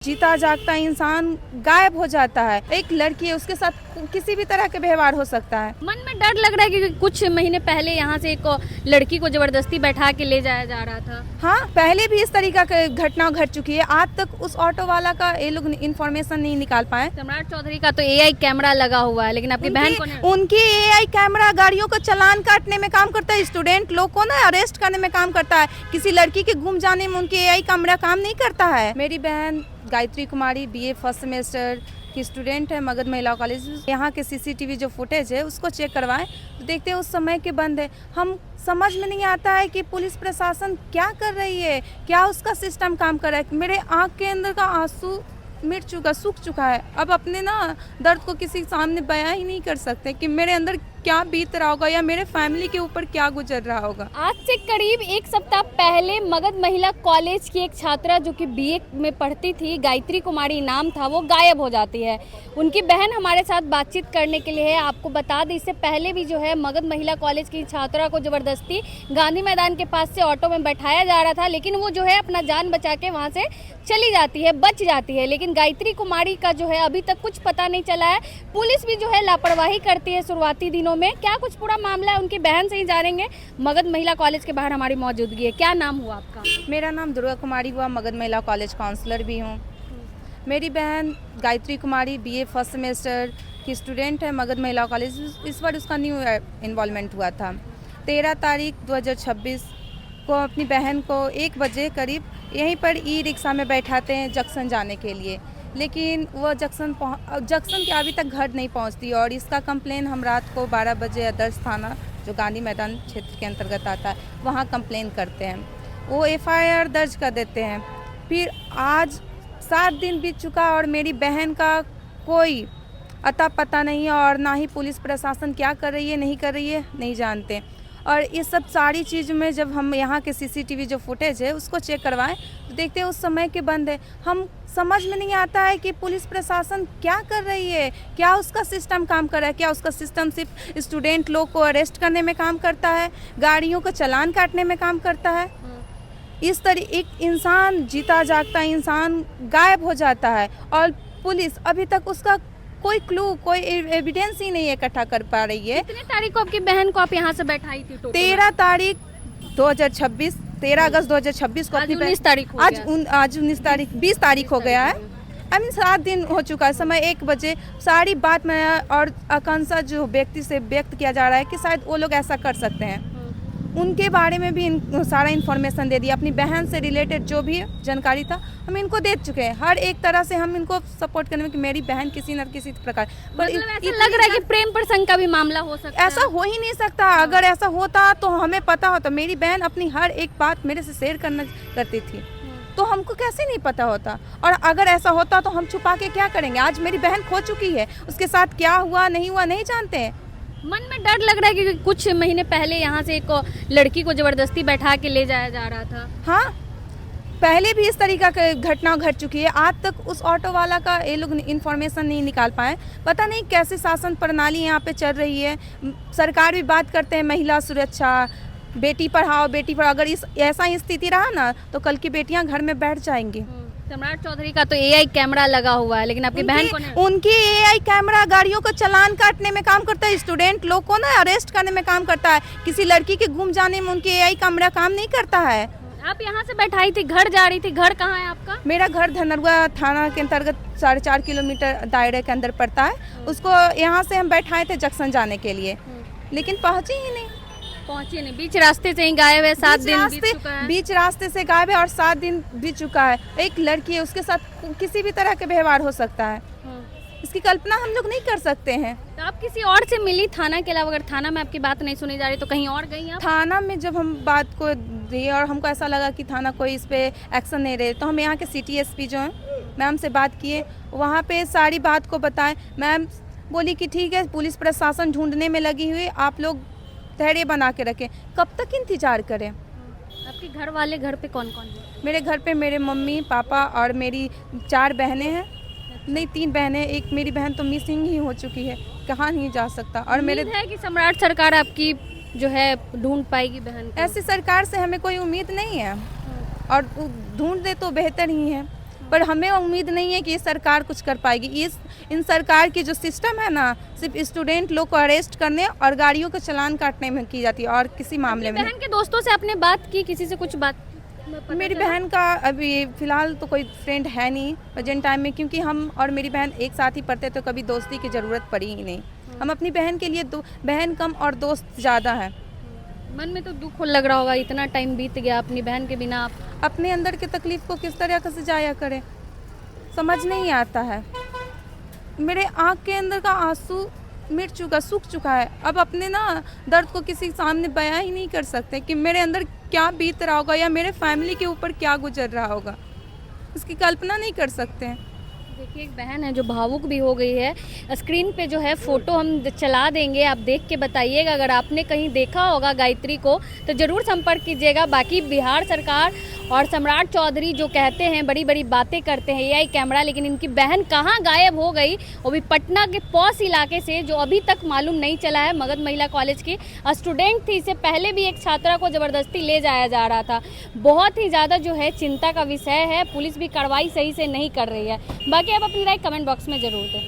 जीता जागता इंसान गायब हो जाता है। एक लड़की है, उसके साथ किसी भी तरह के व्यवहार हो सकता है। मन में डर लग रहा है क्योंकि कुछ महीने पहले यहाँ से एक लड़की को जबरदस्ती बैठा के ले जाया जा रहा था। हाँ, पहले भी इस तरीका की घटना घट चुकी है। आज तक उस ऑटो वाला का ये लोग इन्फॉर्मेशन नहीं निकाल पाए। सम्राट चौधरी का तो एआई कैमरा लगा हुआ है, लेकिन आपकी बहन को नहीं। उनकी एआई कैमरा गाड़ियों का चालान काटने में काम करता है, स्टूडेंट लोग को ना अरेस्ट करने में काम करता है। किसी लड़की के गुम जाने में उनकी एआई कैमरा काम नहीं करता है। मेरी बहन गायत्री कुमारी बीए फर्स्ट सेमेस्टर की स्टूडेंट है, मगध महिला कॉलेज। यहाँ के सीसीटीवी जो फुटेज है उसको चेक करवाएं तो देखते हैं उस समय के बंद है। हम समझ में नहीं आता है कि पुलिस प्रशासन क्या कर रही है, क्या उसका सिस्टम काम कर रहा है। मेरे आँख के अंदर का आंसू मिट चुका, सूख चुका है। अब अपने ना दर्द को किसी के सामने बयां ही नहीं कर सकते कि मेरे अंदर क्या बीत रहा होगा या मेरे फैमिली के ऊपर क्या गुजर रहा होगा। आज से करीब एक सप्ताह पहले मगध महिला कॉलेज की एक छात्रा जो कि बीए में पढ़ती थी, गायत्री कुमारी नाम था, वो गायब हो जाती है। उनकी बहन हमारे साथ बातचीत करने के लिए है। आपको बता दें, इससे पहले भी जो है मगध महिला कॉलेज की छात्रा को जबरदस्ती गांधी मैदान के पास से ऑटो में बैठाया जा रहा था, लेकिन वो जो है अपना जान बचा के वहाँ से चली जाती है, बच जाती है। लेकिन गायत्री कुमारी का जो है अभी तक कुछ पता नहीं चला है। पुलिस भी जो है लापरवाही करती है शुरुआती दिनों में। क्या कुछ पूरा मामला है उनकी बहन से ही जानेंगे। मगध महिला कॉलेज के बाहर हमारी मौजूदगी है। क्या नाम हुआ आपका? मेरा नाम दुर्गा कुमारी हुआ, मगध महिला कॉलेज काउंसलर भी हूँ। मेरी बहन गायत्री कुमारी बीए फर्स्ट सेमेस्टर की स्टूडेंट है, मगध महिला कॉलेज। इस बार उसका न्यू इन्वॉल्वमेंट हुआ था। 13 तारीख 2026 को अपनी बहन को 1 बजे करीब यहीं पर ई रिक्शा में बैठाते हैं जंक्शन जाने के लिए, लेकिन वो जंक्शन के अभी तक घर नहीं पहुंचती। और इसका कंप्लेन हम रात को 12 बजे आदर्श थाना जो गांधी मैदान क्षेत्र के अंतर्गत आता है वहाँ कंप्लेन करते हैं। वो एफआईआर दर्ज कर देते हैं। फिर आज 7 दिन बीत चुका और मेरी बहन का कोई अता पता नहीं है, और ना ही पुलिस प्रशासन क्या कर रही है नहीं कर रही है नहीं जानते। और ये सब सारी चीज़ में जब हम यहाँ के सीसीटीवी जो फुटेज है उसको चेक करवाएं तो देखते हैं उस समय के बंद है। हम समझ में नहीं आता है कि पुलिस प्रशासन क्या कर रही है, क्या उसका सिस्टम काम कर रहा है। क्या उसका सिस्टम सिर्फ स्टूडेंट लोग को अरेस्ट करने में काम करता है, गाड़ियों का चालान काटने में काम करता है। इस तरह एक इंसान, जीता जागता इंसान गायब हो जाता है और पुलिस अभी तक उसका कोई क्लू, कोई एविडेंस ही नहीं इकट्ठा कर पा रही है। कितने तारीख को आपकी बहन को आप यहाँ से बैठाई थी? 13 तारीख 2026, 13 अगस्त 2026 को आज 19 तारीख हो गया। आज 19 तारीख 20 तारीख हो गया है। 7 दिन हो चुका है। समय 1 बजे सारी बात में और आकांक्षा जो व्यक्ति से व्यक्त किया जा रहा है कि शायद वो लोग ऐसा कर सकते हैं, उनके बारे में भी सारा इन्फॉर्मेशन दे दिया। अपनी बहन से रिलेटेड जो भी जानकारी था हम इनको दे चुके हैं। हर एक तरह से हम इनको सपोर्ट करने में कि मेरी बहन किसी न किसी प्रकार मतलब ऐसा लग रहा है कि प्रेम प्रसंग का भी मामला हो सकता है। ऐसा हो ही नहीं सकता। अगर ऐसा होता तो हमें पता होता। मेरी बहन अपनी हर एक बात मेरे से शेयर करती थी, तो हमको कैसे नहीं पता होता। और अगर ऐसा होता तो हम छुपा के क्या करेंगे। आज मेरी बहन खो चुकी है, उसके साथ क्या हुआ नहीं जानते हैं। मन में डर लग रहा है क्योंकि कुछ महीने पहले यहाँ से एक लड़की को जबरदस्ती बैठा के ले जाया जा रहा था। हाँ, पहले भी इस तरीका की घटना घट चुकी है। आज तक उस ऑटो वाला का ये लोग इन्फॉर्मेशन नहीं निकाल पाए। पता नहीं कैसे शासन प्रणाली यहाँ पे चल रही है। सरकार भी बात करते हैं महिला सुरक्षा, बेटी पढ़ाओ बेटी पढ़ाओ। अगर ऐसा ही स्थिति रहा ना तो कल की बेटियां घर में बैठ जाएंगी। सम्राट चौधरी का तो एआई कैमरा लगा हुआ है, लेकिन आपकी बहन को नहीं। उनकी एआई कैमरा गाड़ियों का चालान काटने में काम करता है, स्टूडेंट लोग को ना अरेस्ट करने में काम करता है। किसी लड़की के गुम जाने में उनकी एआई कैमरा काम नहीं करता है। आप यहाँ से बैठाई थी, घर जा रही थी। घर कहाँ है आपका? मेरा घर धनरुआ थाना के अंतर्गत 4.5 किलोमीटर दायरे के अंदर पड़ता है। उसको यहाँ से हम बैठाए थे जंक्शन जाने के लिए, लेकिन पहुँची ही नहीं। बीच रास्ते से ही गायब है। 7 दिन बीत चुका है। बीच रास्ते से गायब है और 7 दिन बीत चुका है। एक लड़की है, उसके साथ किसी भी तरह के व्यवहार हो सकता है। इसकी कल्पना हम लोग नहीं कर सकते हैं। तो आप किसी और से मिली थाना के अलावा? अगर थाना में आपकी बात नहीं सुनी जा रही तो कहीं और गई आप? थाना में जब हम बात को दिए और हमको ऐसा लगा कि थाना कोई इस पे एक्शन नहीं रहे, तो हम यहाँ के सिटी एसपी जो हैं मैम से बात किए, वहाँ पे सारी बात को बताएं। मैम बोली कि ठीक है, पुलिस प्रशासन ढूंढने में लगी हुई, आप लोग धैर्य बना के रखें। कब तक इंतजार करें। आपके घर वाले घर पे कौन कौन है? मेरे घर पे मेरे मम्मी पापा और मेरी 4 बहनें हैं। नहीं, 3 बहनें। एक मेरी बहन तो मिसिंग ही हो चुकी है, कहाँ नहीं जा सकता। और मेरे है कि सम्राट सरकार आपकी जो है ढूंढ पाएगी बहन को? ऐसी सरकार से हमें कोई उम्मीद नहीं है, और ढूंढ दे तो बेहतर ही है। पर हमें उम्मीद नहीं है कि ये सरकार कुछ कर पाएगी। इन सरकार की जो सिस्टम है ना, सिर्फ स्टूडेंट लोग को अरेस्ट करने और गाड़ियों का चालान काटने में की जाती है और किसी मामले में बहन के दोस्तों से आपने बात की, किसी से कुछ बात? नहीं। मेरी बहन का अभी फ़िलहाल तो कोई फ्रेंड है नहीं प्रेजेंट टाइम में, क्योंकि हम और मेरी बहन एक साथ ही पढ़ते तो कभी दोस्ती की ज़रूरत पड़ी ही नहीं। हम अपनी बहन के लिए बहन कम और दोस्त ज़्यादा है। मन में तो दुख लग रहा होगा, इतना टाइम बीत गया अपनी बहन के बिना आप। अपने अंदर की तकलीफ को किस तरह से जाया करें, समझ नहीं आता है। मेरे आँख के अंदर का आंसू मिट चुका, सूख चुका है। अब अपने ना दर्द को किसी सामने बयां ही नहीं कर सकते कि मेरे अंदर क्या बीत रहा होगा या मेरे फैमिली के ऊपर क्या गुजर रहा होगा, इसकी कल्पना नहीं कर सकते हैं। देखिए एक बहन है जो भावुक भी हो गई है। स्क्रीन पे जो है फ़ोटो हम चला देंगे, आप देख के बताइएगा। अगर आपने कहीं देखा होगा गायत्री को तो ज़रूर संपर्क कीजिएगा। बाकी बिहार सरकार और सम्राट चौधरी जो कहते हैं, बड़ी बड़ी बातें करते हैं एआई कैमरा, लेकिन इनकी बहन कहाँ गायब हो गई, वो भी पटना के पॉस इलाके से, जो अभी तक मालूम नहीं चला है। मगध महिला कॉलेज की स्टूडेंट थी, इससे पहले भी एक छात्रा को ज़बरदस्ती ले जाया जा रहा था। बहुत ही ज़्यादा जो है चिंता का विषय है। पुलिस भी कार्रवाई सही से नहीं कर रही है। बाकी आप अपनी राय कमेंट बॉक्स में ज़रूर दें।